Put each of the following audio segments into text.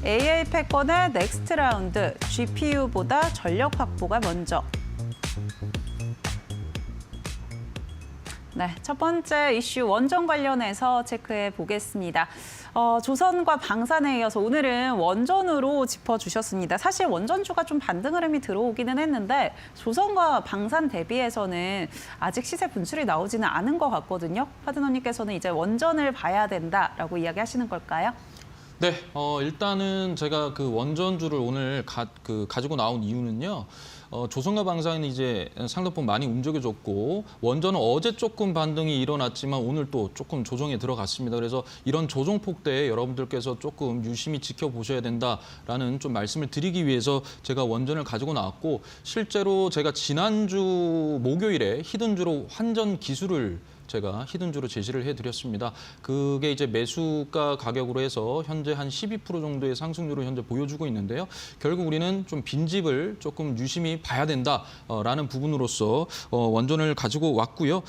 AI 패권의 넥스트 라운드, GPU보다 전력 확보가 먼저. 네, 첫 번째 이슈 원전 관련해서 체크해 보겠습니다. 조선과 방산에 이어서 오늘은 원전으로 짚어주셨습니다. 사실 원전주가 좀 반등 흐름이 들어오기는 했는데 조선과 방산 대비해서는 아직 시세 분출이 나오지는 않은 것 같거든요. 파트너님께서는 이제 원전을 봐야 된다라고 이야기하시는 걸까요? 네, 일단은 제가 그 원전주를 오늘 가지고 나온 이유는요. 조선과 방산은 이제 상당폭 많이 움직여줬고 원전은 어제 조금 반등이 일어났지만 오늘 또 조금 조정에 들어갔습니다. 그래서 이런 조정폭대에 여러분들께서 조금 유심히 지켜보셔야 된다라는 좀 말씀을 드리기 위해서 제가 원전을 가지고 나왔고 실제로 제가 지난주 목요일에 히든주로 환전 기술을 제가 히든주로 제시를 해드렸습니다. 그게 이제 매수가 가격으로 해서 현재 한 12% 정도의 상승률을 현재 보여주고 있는데요. 결국 우리는 좀 빈집을 조금 유심히 봐야 된다라는 부분으로서 원전을 가지고 왔고요.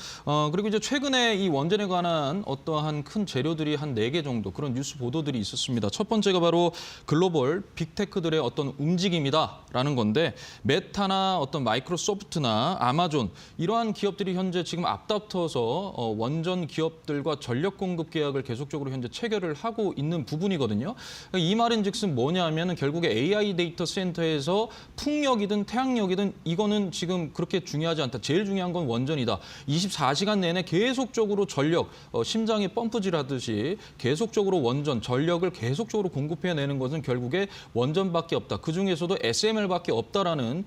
그리고 이제 최근에 이 원전에 관한 어떠한 큰 재료들이 한 4개 정도 그런 뉴스 보도들이 있었습니다. 첫 번째가 바로 글로벌 빅테크들의 어떤 움직임이다라는 건데 메타나 어떤 마이크로소프트나 아마존 이러한 기업들이 현재 지금 앞다퉈서 원전 기업들과 전력 공급 계약을 계속적으로 현재 체결을 하고 있는 부분이거든요. 이 말인즉슨 뭐냐면은 결국에 AI 데이터 센터에서 풍력이든 태양력이든 이거는 지금 그렇게 중요하지 않다. 제일 중요한 건 원전이다. 24시간 내내 계속적으로 전력, 심장이 펌프질 하듯이 계속적으로 원전, 전력을 계속적으로 공급해내는 것은 결국에 원전밖에 없다. 그중에서도 SMR밖에 없다라는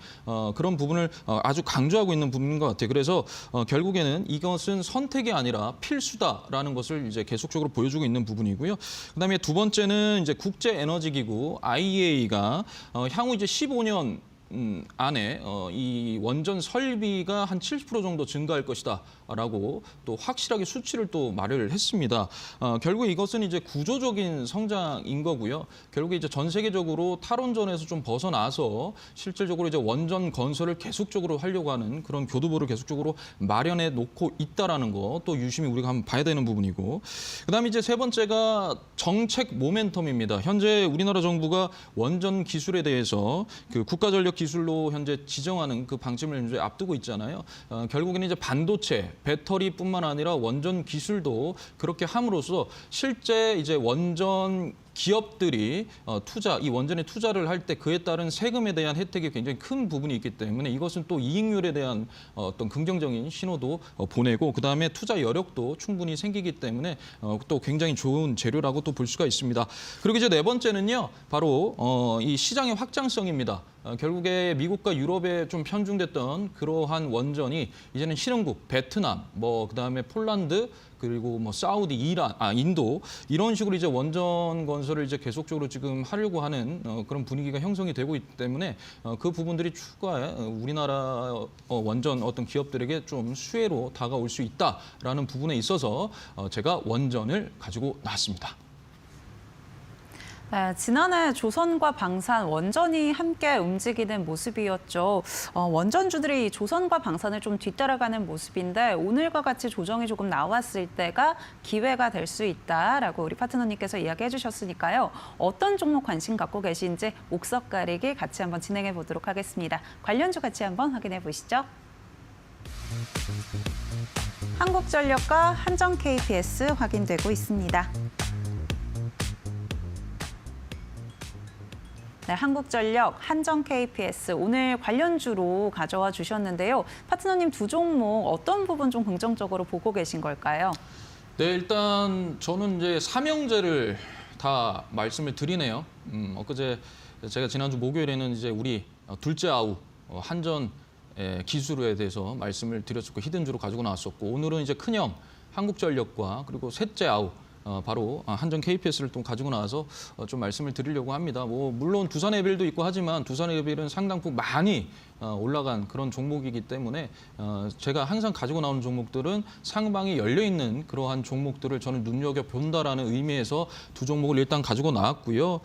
그런 부분을 아주 강조하고 있는 부분인 것 같아요. 그래서 결국에는 이것은 선택이 아니라 필수다라는 것을 이제 계속적으로 보여주고 있는 부분이고요. 그다음에 두 번째는 이제 국제에너지기구 IEA가 향후 이제 15년 안에 이 원전 설비가 한 70% 정도 증가할 것이다라고 또 확실하게 수치를 또 말을 했습니다. 결국 이것은 이제 구조적인 성장인 거고요. 결국 이제 전 세계적으로 탈원전에서 좀 벗어나서 실질적으로 이제 원전 건설을 계속적으로 하려고 하는 그런 교두보를 계속적으로 마련해 놓고 있다라는 거 또 유심히 우리가 한번 봐야 되는 부분이고. 그다음에 이제 세 번째가 정책 모멘텀입니다. 현재 우리나라 정부가 원전 기술에 대해서 그 국가전력 기술로 현재 지정하는 그 방침을 이제 앞두고 있잖아요. 결국에는 이제 반도체, 배터리뿐만 아니라 원전 기술도 그렇게 함으로써 실제 이제 원전 기업들이 이 원전에 투자를 할 때 그에 따른 세금에 대한 혜택이 굉장히 큰 부분이 있기 때문에 이것은 또 이익률에 대한 어떤 긍정적인 신호도 보내고 그다음에 투자 여력도 충분히 생기기 때문에 또 굉장히 좋은 재료라고 또 볼 수가 있습니다. 그리고 이제 네 번째는요. 바로 이 시장의 확장성입니다. 결국에 미국과 유럽에 좀 편중됐던 그러한 원전이 이제는 신흥국, 베트남, 그다음에 폴란드, 그리고 사우디, 인도 이런 식으로 이제 원전 건설을 이제 계속적으로 지금 하려고 하는 그런 분위기가 형성이 되고 있기 때문에 그 부분들이 추가에 우리나라 원전 어떤 기업들에게 좀 수혜로 다가올 수 있다라는 부분에 있어서 제가 원전을 가지고 나왔습니다. 네, 지난해 조선과 방산, 원전이 함께 움직이는 모습이었죠. 원전주들이 조선과 방산을 좀 뒤따라가는 모습인데 오늘과 같이 조정이 조금 나왔을 때가 기회가 될 수 있다라고 우리 파트너님께서 이야기해 주셨으니까요. 어떤 종목 관심 갖고 계신지 옥석 가리기 같이 한번 진행해 보도록 하겠습니다. 관련주 같이 한번 확인해 보시죠. 한국전력과 한전 KPS 확인되고 있습니다. 네, 한국전력, 한전 KPS 오늘 관련주로 가져와 주셨는데요. 파트너님 두 종목 어떤 부분 좀 긍정적으로 보고 계신 걸까요? 네, 일단 저는 이제 삼형제를 다 말씀을 드리네요. 엊그제 제가 지난주 목요일에는 이제 우리 둘째 아우 한전 기술에 대해서 말씀을 드렸었고 히든주로 가지고 나왔었고 오늘은 이제 큰형 한국전력과 그리고 셋째 아우 바로 한전 KPS를 또 가지고 나와서 좀 말씀을 드리려고 합니다. 물론 두산에빌도 있고 하지만 두산에빌은 상당폭 많이 올라간 그런 종목이기 때문에 제가 항상 가지고 나오는 종목들은 상방이 열려 있는 그러한 종목들을 저는 눈여겨본다라는 의미에서 두 종목을 일단 가지고 나왔고요.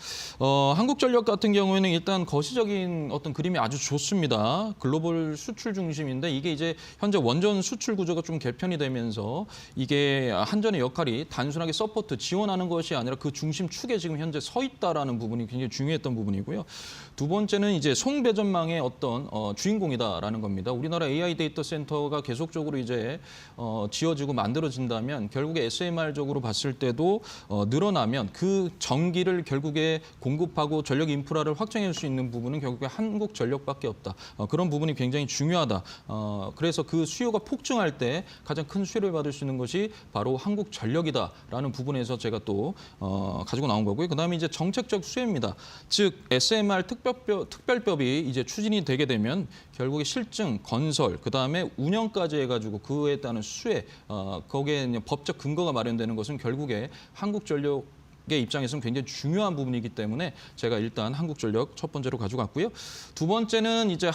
한국전력 같은 경우에는 일단 거시적인 어떤 그림이 아주 좋습니다. 글로벌 수출 중심인데 이게 이제 현재 원전 수출 구조가 좀 개편이 되면서 이게 한전의 역할이 단순하게 서포트, 지원하는 것이 아니라 그 중심축에 지금 현재 서 있다라는 부분이 굉장히 중요했던 부분이고요. 두 번째는 이제 송배전망의 어떤 주인공이다라는 겁니다. 우리나라 AI 데이터 센터가 계속적으로 이제 지어지고 만들어진다면 결국에 SMR적으로 봤을 때도 늘어나면 그 전기를 결국에 공급하고 전력 인프라를 확장할 수 있는 부분은 결국에 한국전력밖에 없다. 그런 부분이 굉장히 중요하다. 그래서 그 수요가 폭증할 때 가장 큰 수혜를 받을 수 있는 것이 바로 한국전력이다라는 부분에서 제가 또 가지고 나온 거고요. 그다음에 이제 정책적 수혜입니다. 즉 SMR 특별법이 이제 추진이 되게 되면 결국에 실증, 건설, 그다음에 운영까지 해가지고 그에 따른 수혜, 거기에 법적 근거가 마련되는 것은 결국에 한국전력의 입장에서는 굉장히 중요한 부분이기 때문에 제가 일단 한국전력 첫 번째로 가져갔고요. 두 번째는 이제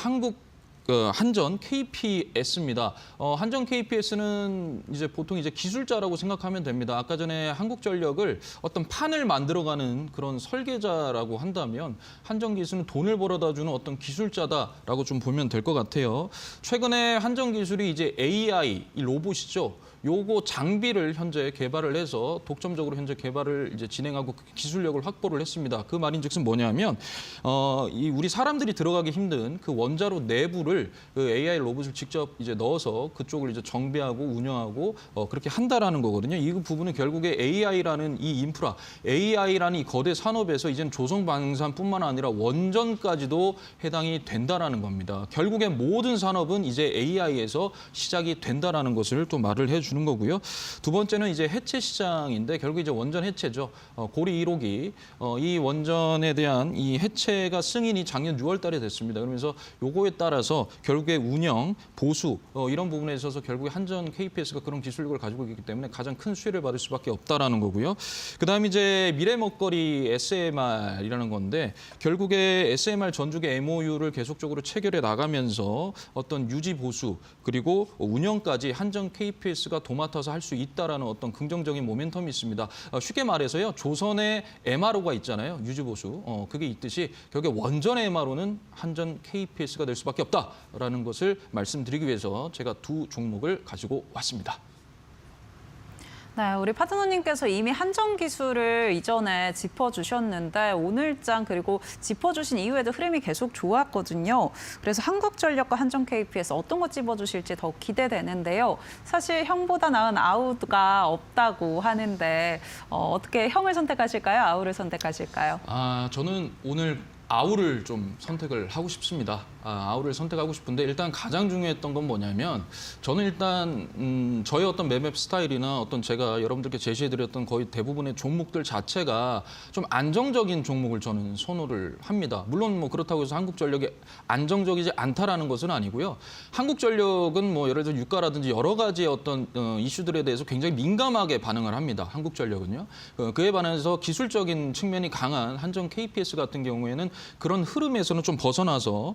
한전 KPS입니다. 한전 KPS는 이제 보통 이제 기술자라고 생각하면 됩니다. 아까 전에 한국전력을 어떤 판을 만들어가는 그런 설계자라고 한다면 한전기술은 돈을 벌어다 주는 어떤 기술자다라고 좀 보면 될 것 같아요. 최근에 한전기술이 이제 AI, 이 로봇이죠. 요거 장비를 현재 개발을 해서 독점적으로 현재 개발을 이제 진행하고 기술력을 확보를 했습니다. 그 말인즉슨 뭐냐면 우리 사람들이 들어가기 힘든 그 원자로 내부를 그 AI 로봇을 직접 이제 넣어서 그쪽을 이제 정비하고 운영하고 그렇게 한다라는 거거든요. 이 부분은 결국에 AI라는 이 인프라, AI라는 이 거대 산업에서 이제는 조선방산뿐만 아니라 원전까지도 해당이 된다라는 겁니다. 결국에 모든 산업은 이제 AI에서 시작이 된다라는 것을 또 말을 해주는 거고요. 두 번째는 이제 해체 시장인데 결국 이제 원전 해체죠. 고리 1호기 이 원전에 대한 이 해체가 승인이 작년 6월달에 됐습니다. 그러면서 요거에 따라서 결국에 운영, 보수 이런 부분에 있어서 결국에 한전 KPS가 그런 기술력을 가지고 있기 때문에 가장 큰 수혜를 받을 수밖에 없다라는 거고요. 그다음에 이제 미래 먹거리 SMR이라는 건데 결국에 SMR 전주계 MOU를 계속적으로 체결해 나가면서 어떤 유지 보수 그리고 운영까지 한전 KPS가 도맡아서 할 수 있다라는 어떤 긍정적인 모멘텀이 있습니다. 쉽게 말해서요, 조선의 MRO가 있잖아요, 유지 보수. 그게 있듯이 결국에 원전의 MRO는 한전 KPS가 될 수밖에 없다라는 것을 말씀드리기 위해서 제가 두 종목을 가지고 왔습니다. 네, 우리 파트너님께서 이미 한전 기술을 이전에 짚어주셨는데 오늘장 그리고 짚어주신 이후에도 흐름이 계속 좋았거든요. 그래서 한국전력과 한전 KPS 어떤 거 찝어주실지 더 기대되는데요. 사실 형보다 나은 아우가 없다고 하는데 어떻게 형을 선택하실까요? 아우를 선택하실까요? 저는 오늘 아우를 좀 선택을 하고 싶습니다. 아우를 선택하고 싶은데 일단 가장 중요했던 건 뭐냐면 저는 일단 저의 어떤 매맵 스타일이나 어떤 제가 여러분들께 제시해드렸던 거의 대부분의 종목들 자체가 좀 안정적인 종목을 저는 선호를 합니다. 물론 뭐 그렇다고 해서 한국전력이 안정적이지 않다라는 것은 아니고요. 한국전력은 뭐 예를 들어 유가라든지 여러 가지의 어떤 이슈들에 대해서 굉장히 민감하게 반응을 합니다. 한국전력은요. 그에 반해서 기술적인 측면이 강한 한전 KPS 같은 경우에는 그런 흐름에서는 좀 벗어나서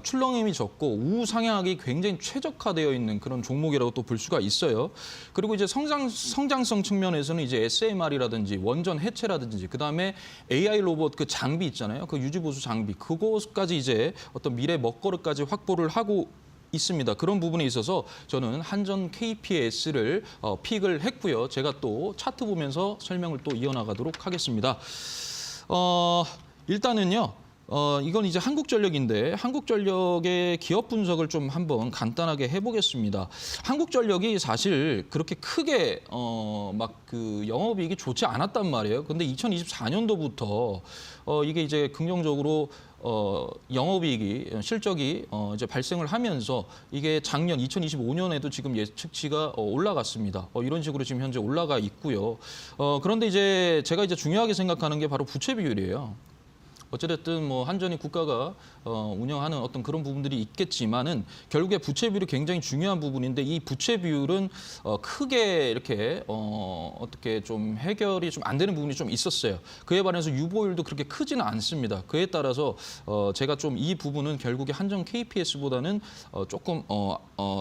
출렁임이 적고 우상향하기 굉장히 최적화되어 있는 그런 종목이라고 또 볼 수가 있어요. 그리고 이제 성장성 측면에서는 이제 SMR이라든지 원전 해체라든지 그다음에 AI 로봇 그 장비 있잖아요. 그 유지보수 장비 그것까지 이제 어떤 미래 먹거리까지 확보를 하고 있습니다. 그런 부분에 있어서 저는 한전 KPS를 픽을 했고요. 제가 또 차트 보면서 설명을 또 이어나가도록 하겠습니다. 일단은요. 이건 이제 한국전력인데 한국전력의 기업 분석을 좀 한번 간단하게 해보겠습니다. 한국전력이 사실 그렇게 크게 막 그 영업이익이 좋지 않았단 말이에요. 근데 2024년도부터 이게 이제 긍정적으로 영업이익이 실적이 이제 발생을 하면서 이게 작년 2025년에도 지금 예측치가 올라갔습니다. 이런 식으로 지금 현재 올라가 있고요. 그런데 이제 제가 이제 중요하게 생각하는 게 바로 부채 비율이에요. 어찌됐든 뭐 한전이 국가가 운영하는 어떤 그런 부분들이 있겠지만은 결국에 부채 비율이 굉장히 중요한 부분인데 이 부채 비율은 크게 이렇게 어떻게 좀 해결이 좀 안 되는 부분이 좀 있었어요. 그에 반해서 유보율도 그렇게 크지는 않습니다. 그에 따라서 제가 좀 이 부분은 결국에 한전 KPS보다는 조금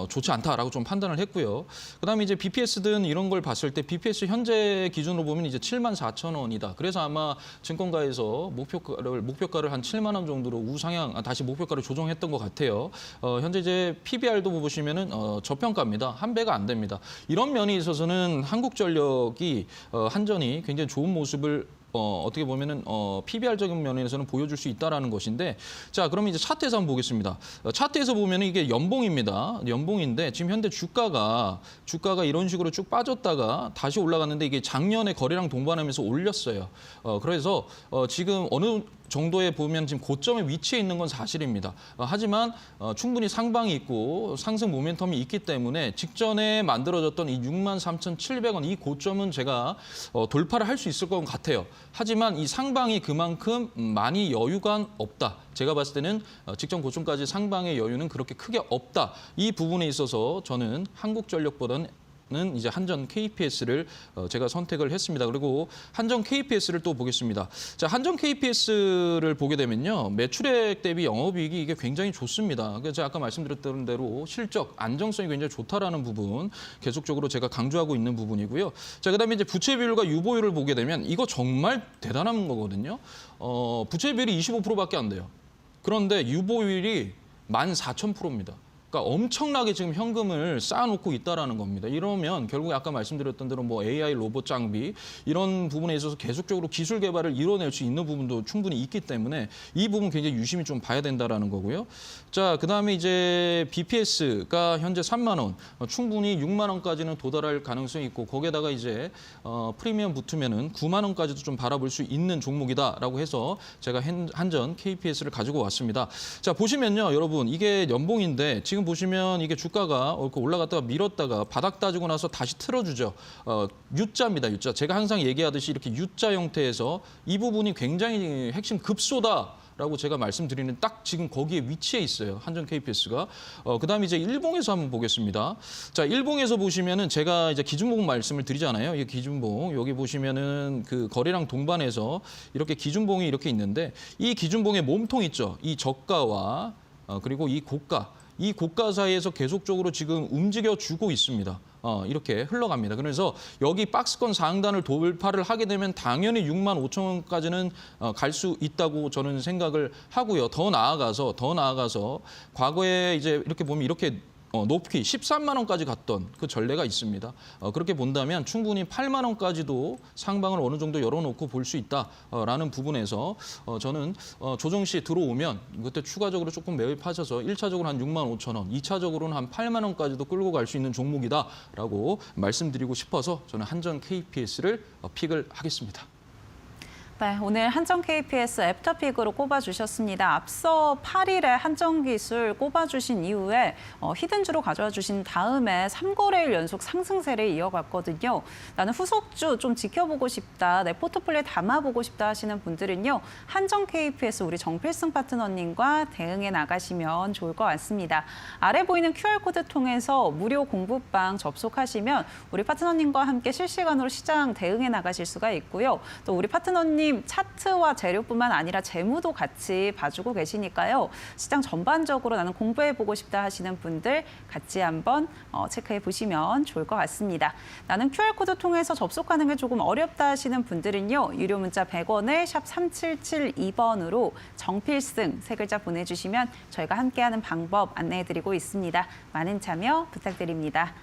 좋지 않다라고 좀 판단을 했고요. 그다음에 이제 BPS든 이런 걸 봤을 때 BPS 현재 기준으로 보면 이제 74,000원이다. 그래서 아마 증권가에서 목표가를 한 7만 원 정도로 우상향 다시 목표가를 조정했던 것 같아요. 현재 이제 PBR도 보시면은 저평가입니다. 한 배가 안 됩니다. 이런 면에 있어서는 한국전력이 한전이 굉장히 좋은 모습을 어떻게 보면은 PBR적인 면에서는 보여줄 수 있다라는 것인데, 자 그러면 이제 차트에서 한번 보겠습니다. 차트에서 보면은 이게 연봉입니다. 연봉인데 지금 현재 주가가 이런 식으로 쭉 빠졌다가 다시 올라갔는데 이게 작년에 거래량 동반하면서 올렸어요. 그래서 지금 어느 정도에 보면 지금 고점에 위치해 있는 건 사실입니다. 하지만 충분히 상방이 있고 상승 모멘텀이 있기 때문에 직전에 만들어졌던 이 63,700원 이 고점은 제가 돌파를 할 수 있을 것 같아요. 하지만 이 상방이 그만큼 많이 여유가 없다. 제가 봤을 때는 직전 고점까지 상방의 여유는 그렇게 크게 없다. 이 부분에 있어서 저는 한국전력보다는 이제 한전 KPS를 제가 선택을 했습니다. 그리고 한전 KPS를 또 보겠습니다. 자, 한전 KPS를 보게 되면요. 매출액 대비 영업이익이 이게 굉장히 좋습니다. 그래서 제가 아까 말씀드렸던 대로 실적, 안정성이 굉장히 좋다라는 부분 계속적으로 제가 강조하고 있는 부분이고요. 자, 그다음에 이제 부채 비율과 유보율을 보게 되면 이거 정말 대단한 거거든요. 부채 비율이 25%밖에 안 돼요. 그런데 유보율이 14,000%입니다. 그러니까 엄청나게 지금 현금을 쌓아놓고 있다라는 겁니다. 이러면 결국에 아까 말씀드렸던 대로 뭐 AI 로봇 장비 이런 부분에 있어서 계속적으로 기술 개발을 이뤄낼 수 있는 부분도 충분히 있기 때문에 이 부분 굉장히 유심히 좀 봐야 된다라는 거고요. 자, 그다음에 이제 BPS가 현재 3만 원, 충분히 6만 원까지는 도달할 가능성이 있고 거기에다가 이제 프리미엄 붙으면은 9만 원까지도 좀 바라볼 수 있는 종목이다라고 해서 제가 한전 KPS를 가지고 왔습니다. 자, 보시면요, 여러분 이게 연봉인데 지금 보시면 이게 주가가 올라갔다가 밀었다가 바닥 따지고 나서 다시 틀어주죠. U자입니다. U자. 제가 항상 얘기하듯이 이렇게 U자 형태에서 이 부분이 굉장히 핵심 급소다라고 제가 말씀드리는 딱 지금 거기에 위치해 있어요. 한전 KPS가. 그다음에 이제 일봉에서 한번 보겠습니다. 자, 일봉에서 보시면은 제가 이제 기준봉 말씀을 드리잖아요. 이 기준봉 여기 보시면은 그 거래량 동반해서 이렇게 기준봉이 이렇게 있는데 이 기준봉의 몸통 있죠. 이 저가와 그리고 이 고가 사이에서 계속적으로 지금 움직여주고 있습니다. 이렇게 흘러갑니다. 그래서 여기 박스권 상단을 돌파를 하게 되면 당연히 65,000원까지는 갈 수 있다고 저는 생각을 하고요. 더 나아가서 과거에 이제 이렇게 보면 이렇게 높이 13만 원까지 갔던 그 전례가 있습니다. 그렇게 본다면 충분히 8만 원까지도 상방을 어느 정도 열어놓고 볼 수 있다라는 부분에서 저는 조정 시 들어오면 그때 추가적으로 조금 매입하셔서 1차적으로 한 6만 5천 원, 2차적으로는 한 8만 원까지도 끌고 갈 수 있는 종목이다라고 말씀드리고 싶어서 저는 한전 KPS를 픽을 하겠습니다. 네, 오늘 한전 KPS 애프터픽으로 꼽아주셨습니다. 앞서 8일에 한전기술 꼽아주신 이후에 히든주로 가져와 주신 다음에 3거래일 연속 상승세를 이어갔거든요. 나는 후속주 좀 지켜보고 싶다, 내 포트폴리오에 담아보고 싶다 하시는 분들은요. 한전 KPS 우리 정필승 파트너님과 대응해 나가시면 좋을 것 같습니다. 아래 보이는 QR코드 통해서 무료 공부방 접속하시면 우리 파트너님과 함께 실시간으로 시장 대응해 나가실 수가 있고요. 또 우리 파트너님 차트와 재료뿐만 아니라 재무도 같이 봐주고 계시니까요. 시장 전반적으로 나는 공부해보고 싶다 하시는 분들 같이 한번 체크해 보시면 좋을 것 같습니다. 나는 QR코드 통해서 접속하는 게 조금 어렵다 하시는 분들은요. 유료 문자 100원에 샵 3772번으로 정필승 세 글자 보내주시면 저희가 함께하는 방법 안내해드리고 있습니다. 많은 참여 부탁드립니다.